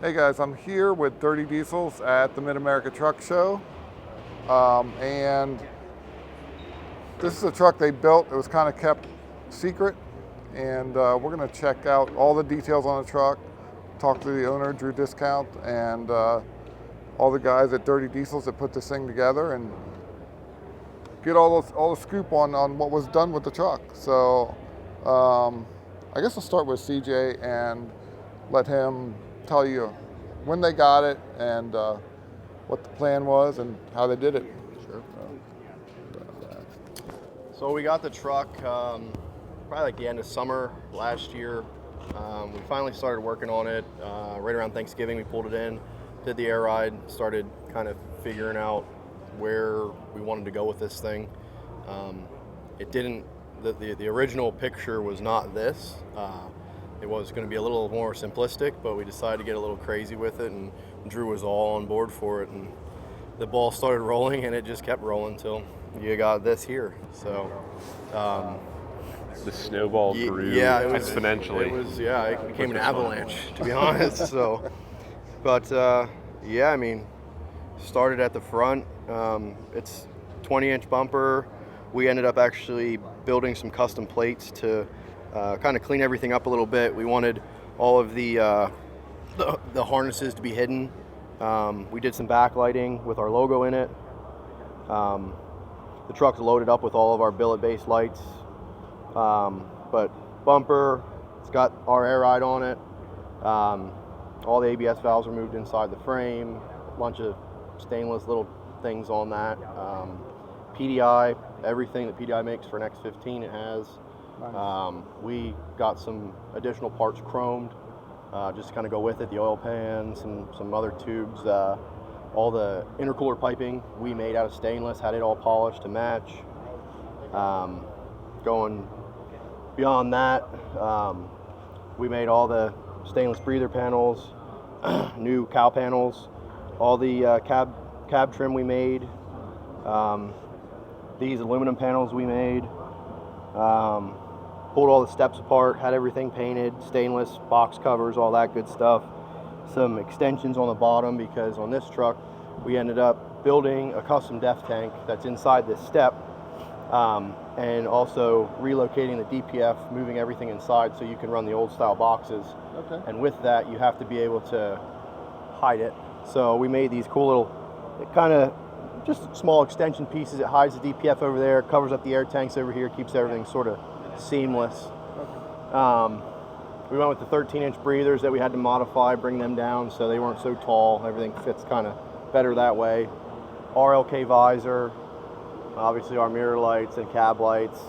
Hey guys, I'm here with Dirty Diesels at the Mid-America Truck Show. And this is a truck they built. It was kind of kept secret. And we're going to check out all the details on the truck, talk to the owner, Drew Discount, and all the guys at Dirty Diesels that put this thing together and get all the scoop on what was done with the truck. So I guess I'll start with CJ and let him tell you when they got it and what the plan was and how they did it. Sure. So we got the truck probably like the end of summer last year. We finally started working on it right around Thanksgiving. We pulled it in, did the air ride, started kind of figuring out where we wanted to go with this thing. It didn't. The original picture was not this. It was going to be a little more simplistic, but we decided to get a little crazy with it, and Drew was all on board for it, and the ball started rolling, and it just kept rolling until you got this here. So the snowball grew exponentially. It became an avalanche, to be honest. So, but I mean, started at the front. It's 20-inch bumper. We ended up actually building some custom plates to kind of clean everything up a little bit. We wanted all of the harnesses to be hidden. We did some backlighting with our logo in it. The truck's loaded up with all of our billet-based lights. But bumper, it's got our air ride on it. All the ABS valves are moved inside the frame. A bunch of stainless little things on that. PDI, everything that PDI makes for an X15 it has. Nice. We got some additional parts chromed, just to kind of go with it, the oil pans and some other tubes. All the intercooler piping we made out of stainless, had it all polished to match. Going beyond that, we made all the stainless breather panels, new cow panels, all the cab trim we made. These aluminum panels we made. Pulled all the steps apart, had everything painted, stainless, box covers, all that good stuff. Some extensions on the bottom, because on this truck we ended up building a custom def tank that's inside this step, and also relocating the DPF, moving everything inside so you can run the old style boxes. Okay. And with that you have to be able to hide it. So we made these cool little kind of just small extension pieces. It hides the DPF over there, covers up the air tanks over here, keeps everything sort of seamless. We went with the 13-inch breathers that we had to modify, bring them down so they weren't so tall. Everything fits kind of better that way. RLK visor, obviously our mirror lights and cab lights.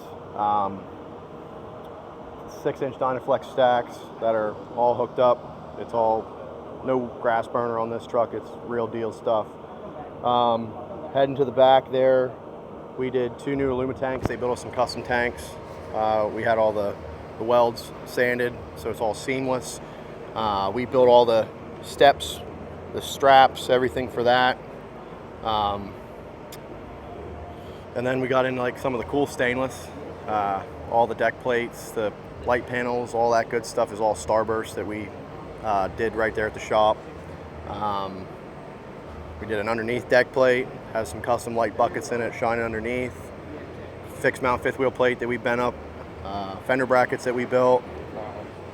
6-inch Dynaflex stacks that are all hooked up. It's all no grass burner on this truck. It's real deal stuff. Heading to the back there, we did 2 new Alumatanks. They built us some custom tanks. We had all the welds sanded, so it's all seamless. We built all the steps, the straps, everything for that. And then we got into like some of the cool stainless, all the deck plates, the light panels, all that good stuff is all Starburst that we did right there at the shop. We did an underneath deck plate, has some custom light buckets in it shining underneath. Fixed mount fifth wheel plate that we bent up, fender brackets that we built,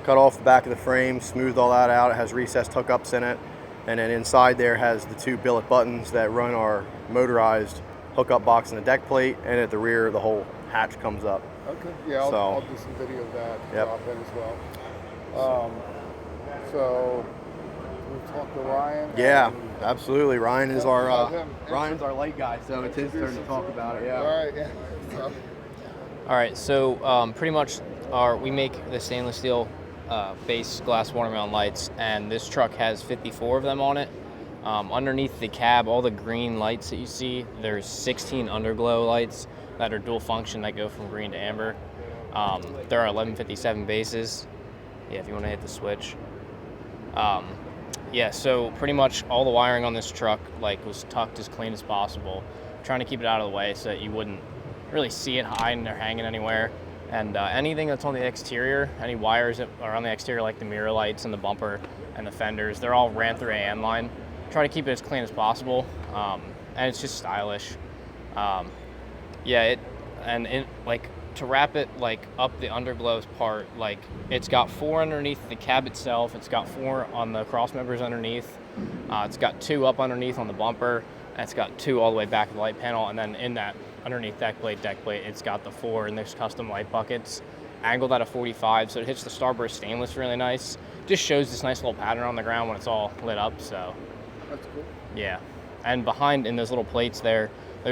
cut off the back of the frame, smoothed all that out. It has recessed hookups in it, and then inside there has the 2 billet buttons that run our motorized hookup box and the deck plate, and at the rear the whole hatch comes up. Okay. Yeah, I'll do some video of that. Yep. Drop in as well. So we talked to Ryan. Yeah, absolutely. Ryan is Ryan's our light guy, so it's his turn to talk about it. Yeah. All right. Yeah. So. All right, so pretty much we make the stainless steel base glass watermelon lights, and this truck has 54 of them on it. Underneath the cab, all the green lights that you see, there's 16 underglow lights that are dual function that go from green to amber. There are 1157 bases. Yeah, if you want to hit the switch. Yeah, so pretty much all the wiring on this truck was tucked as clean as possible, trying to keep it out of the way so that you wouldn't really see it hiding or hanging anywhere. And anything that's on the exterior, any wires that are on the exterior like the mirror lights and the bumper, and the fenders. They're all ran through AN line. Try to keep it as clean as possible, and it's just stylish. Like to wrap it like up the underglows part, like it's got 4 underneath the cab itself. It's got 4 on the cross members underneath. It's got 2 up underneath on the bumper, and it's got 2 all the way back of the light panel. And then in that underneath deck plate, it's got the 4, and there's custom light buckets angled at a 45, so it hits the starburst stainless really nice. Just shows this nice little pattern on the ground when it's all lit up. So That's cool. yeah, and behind in those little plates there's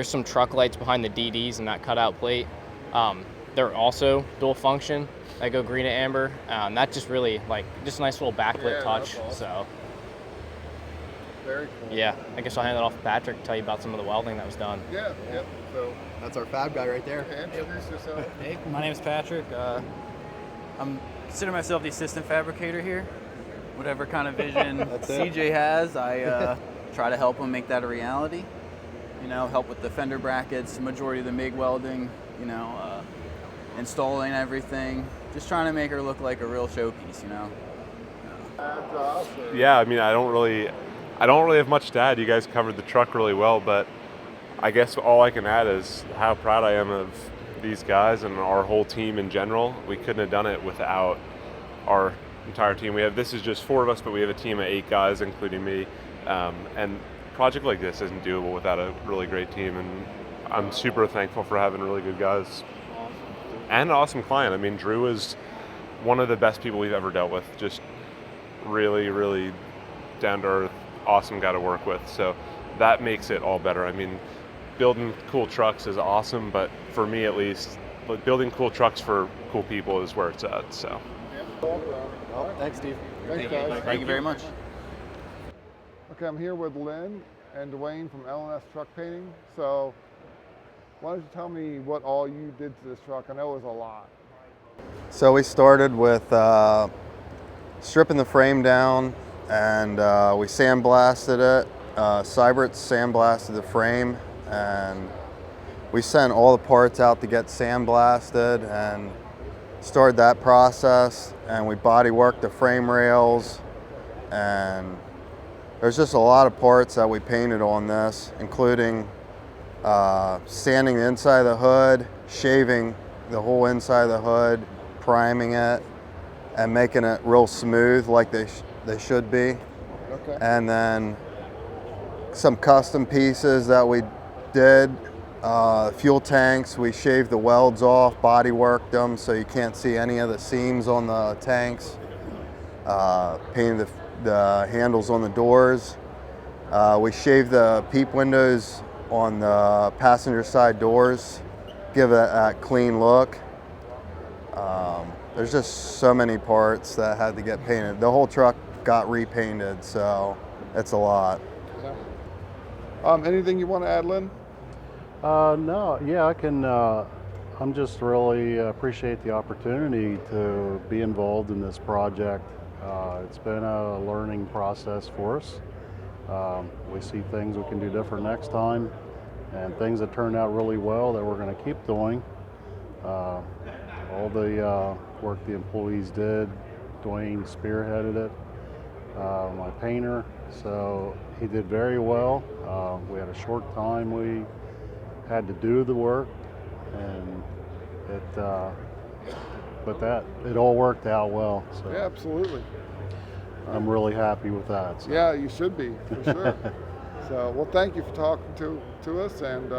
some truck lights behind the DDs and that cutout plate. They're also dual function. They go green and amber. And that just really just a nice little backlit touch. Awesome. So very cool. yeah, I guess I'll hand it off to Patrick to tell you about some of the welding that was done. Yeah, yep. So That's our fab guy right there. introduce yourself. Hey, my name is Patrick. I'm consider myself the assistant fabricator here. Whatever kind of vision CJ has, I try to help him make that a reality. You know, help with the fender brackets, majority of the MIG welding, you know, installing everything. Just trying to make her look like a real showpiece, you know. That's awesome. Yeah, I mean, I don't really have much to add. You guys covered the truck really well, but I guess all I can add is how proud I am of these guys and our whole team in general. We couldn't have done it without our entire team. This is just 4 of us, but we have a team of 8 guys, including me. And a project like this isn't doable without a really great team, and I'm super thankful for having really good guys. And an awesome client. I mean, Drew is one of the best people we've ever dealt with. Just really, really down to earth, awesome guy to work with. So that makes it all better. I mean, building cool trucks is awesome, but for me at least, building cool trucks for cool people is where it's at. So. Thanks, Steve. Thanks, guys. Thank you very much. Okay, I'm here with Lynn and Dwayne from L&S Truck Painting. So why don't you tell me what all you did to this truck? I know it was a lot. So we started with stripping the frame down, and we sandblasted it. Cybert sandblasted the frame, and we sent all the parts out to get sandblasted and started that process. And we body worked the frame rails, and there's just a lot of parts that we painted on this, including sanding the inside of the hood, shaving the whole inside of the hood, priming it, and making it real smooth like they should be. Okay. And then some custom pieces that we did. Fuel tanks, we shaved the welds off, body worked them so you can't see any of the seams on the tanks. Painted the handles on the doors. We shaved the peep windows on the passenger side doors, give it that clean look. There's just so many parts that had to get painted. The whole truck got repainted, so it's a lot. Anything you want to add, Lynn? No, yeah, I can. I'm just really appreciate the opportunity to be involved in this project. It's been a learning process for us. We see things we can do different next time, and things that turned out really well that we're going to keep doing. All the work the employees did, Dwayne spearheaded it, my painter, so he did very well. We had a short time we had to do the work, and it all worked out well. So Yeah, absolutely. I'm really happy with that. So. Yeah, you should be, for sure. So, well, thank you for talking to us, and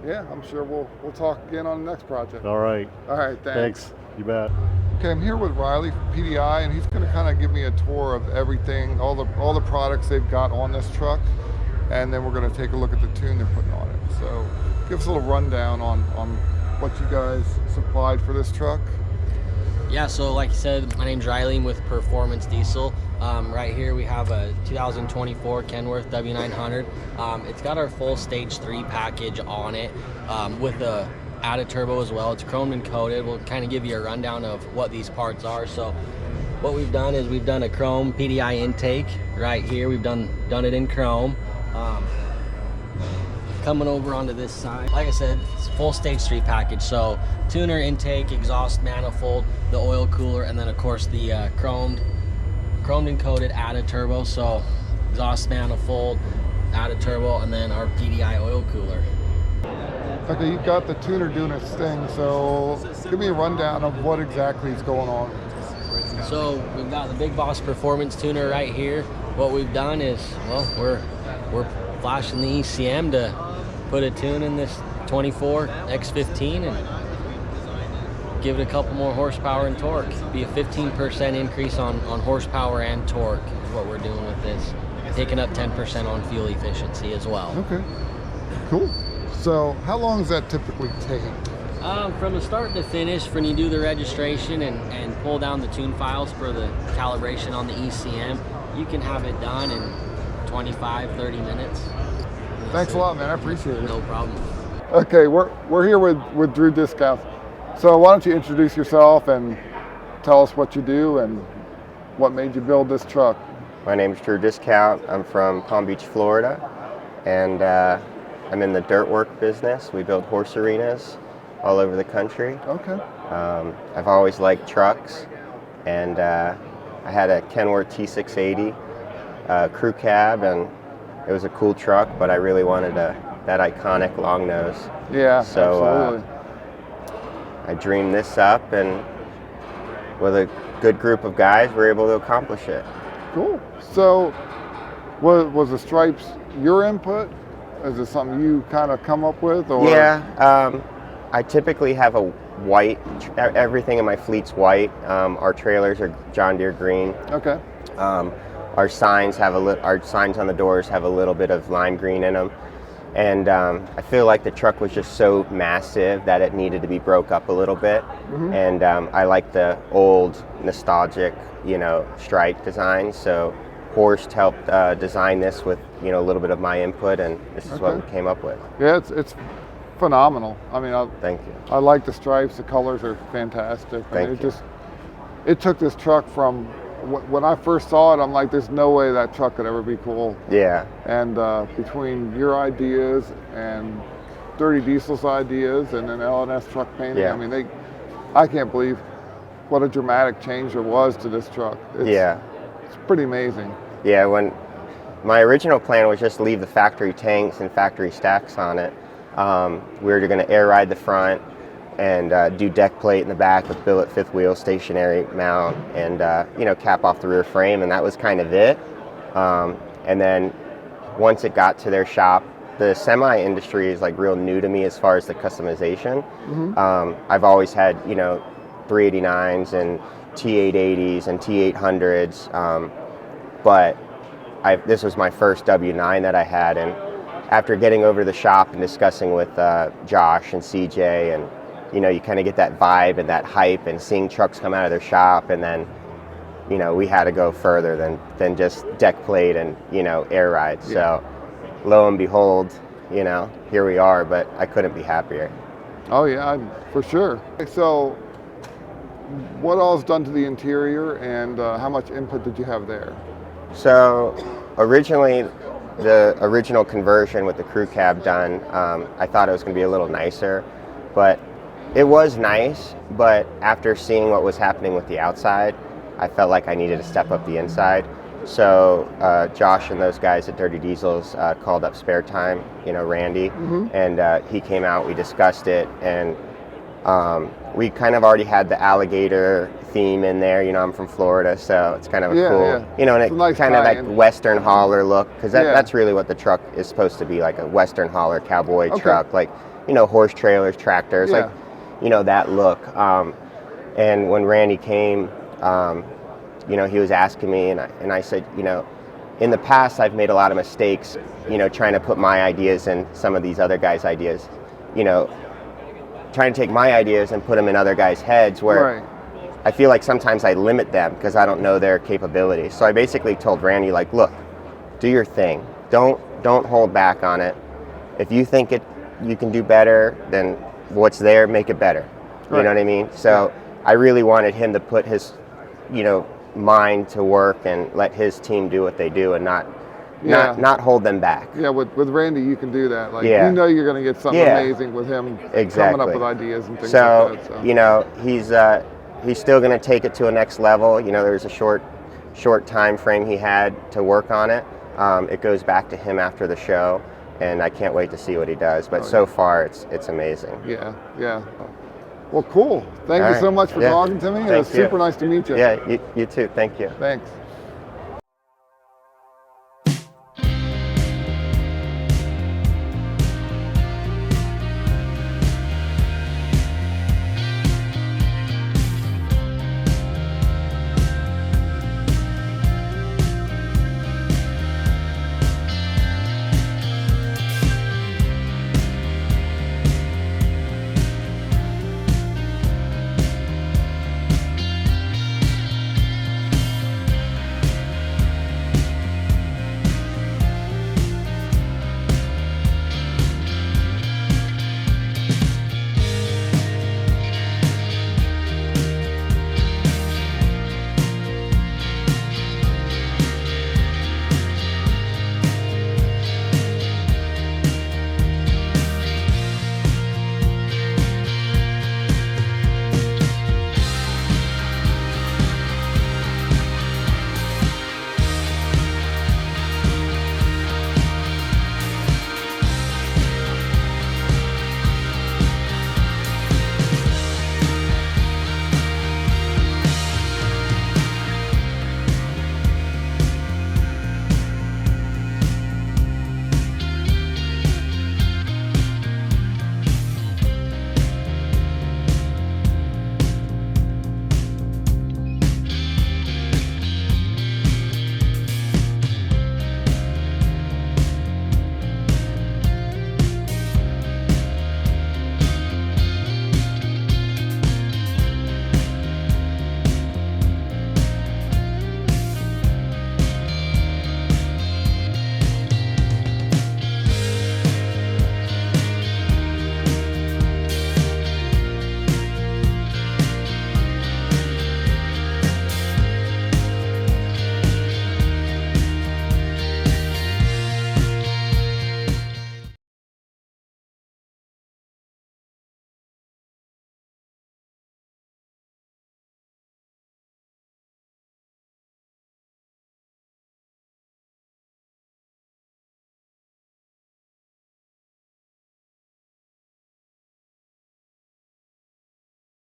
yeah, I'm sure we'll talk again on the next project. All right. All right, Thanks. You bet. Okay, I'm here with Riley from PDI, and he's going to kind of give me a tour of everything, all the products they've got on this truck, and then we're going to take a look at the tune they're putting on it. So, give us a little rundown on what you guys supplied for this truck. Yeah, so like you said, my name's Riley. I'm with Performance Diesel. Right here we have a 2024 Kenworth W900. It's got our full stage 3 package on it with the added turbo as well. It's chromed and coated. We'll kind of give you a rundown of what these parts are. So what we've done is we've done a chrome PDI intake right here. We've done it in chrome. Coming over onto this side, like I said, it's a full stage 3 package. So tuner, intake, exhaust manifold, the oil cooler, and then of course the chromed chromed and coated added turbo, so exhaust manifold, added turbo, and then our PDI oil cooler. Okay, you've got the tuner doing its thing, so give me a rundown of what exactly is going on. So we've got the Big Boss Performance Tuner right here. What we've done is, well, we're flashing the ECM to put a tune in this 24 X15 and give it a couple more horsepower and torque. Be a 15% increase on horsepower and torque is what we're doing with this. Taking up 10% on fuel efficiency as well. Okay, cool. So how long does that typically take? From the start to finish, when you do the registration and pull down the tune files for the calibration on the ECM, you can have it done in 25, 30 minutes. Thanks a lot, man. I appreciate it. No problem. Okay, we're here with Drew Discounts. So why don't you introduce yourself and tell us what you do and what made you build this truck? My name is Drew Discount. I'm from Palm Beach, Florida, and I'm in the dirt work business. We build horse arenas all over the country. Okay. I've always liked trucks, and I had a Kenworth T680 crew cab, and it was a cool truck, but I really wanted that iconic long nose. Yeah, so, absolutely. I dreamed this up, and with a good group of guys, we were able to accomplish it. Cool. So was the stripes your input? Is it something you kind of come up with? Or? Yeah, I typically have a white, everything in my fleet's white. Our trailers are John Deere green. Okay. Our signs our signs on the doors have a little bit of lime green in them. And I feel like the truck was just so massive that it needed to be broke up a little bit. Mm-hmm. And I like the old nostalgic, stripe design. So Horst helped design this with, a little bit of my input, and this is what we came up with. Yeah, it's phenomenal. I mean, thank you. I like the stripes. The colors are fantastic. Thank you. It took this truck from, when I first saw it, I'm like, there's no way that truck could ever be cool. Yeah. And between your ideas and Dirty Diesel's ideas and then L&S truck painting, yeah. I mean, I can't believe what a dramatic change there was to this truck. It's pretty amazing. Yeah, when my original plan was just leave the factory tanks and factory stacks on it. We were going to air ride the front and do deck plate in the back with billet fifth wheel stationary mount and cap off the rear frame, and that was kind of it. And then once it got to their shop, the semi industry is like real new to me as far as the customization. Mm-hmm. I've always had 389s and T880s and T800s, but this was my first W9 that I had, and after getting over to the shop and discussing with Josh and CJ, and you kind of get that vibe and that hype, and seeing trucks come out of their shop, and then we had to go further than just deck plate and air ride. Yeah. So lo and behold, here we are, but I couldn't be happier. Oh yeah, for sure. So what all is done to the interior, and how much input did you have there? So originally, the original conversion with the crew cab done, I thought it was going to be a little nicer, but it was nice. But after seeing what was happening with the outside, I felt like I needed to step up the inside. So Josh and those guys at Dirty Diesels called up Spare Time, Randy, mm-hmm. and he came out. We discussed it, and we kind of already had the alligator theme in there. I'm from Florida, so it's kind of a cool, and it nice kind of like Western hauler look, because that's really what the truck is supposed to be, like a Western hauler cowboy truck, like horse trailers, tractors, like that look. And when Randy came, he was asking me, and I said, in the past I've made a lot of mistakes, trying to put my ideas in some of these other guys' ideas, trying to take my ideas and put them in other guys' heads, where I feel like sometimes I limit them because I don't know their capabilities. So I basically told Randy, like, look, do your thing. Don't hold back on it. If you think you can do better, then what's there, make it better. Right. You know what I mean? So I really wanted him to put his, mind to work and let his team do what they do, and not hold them back. Yeah, with Randy, you can do that. Like, you're going to get something amazing with him coming up with ideas and things like that. So. He's still going to take it to a next level. There's a short short time frame he had to work on it. It goes back to him after the show, and I can't wait to see what he does. But so far, it's amazing. Yeah, yeah. Well, cool. Thank you so much for talking to me. It was super nice to meet you. Yeah, you too. Thank you. Thanks.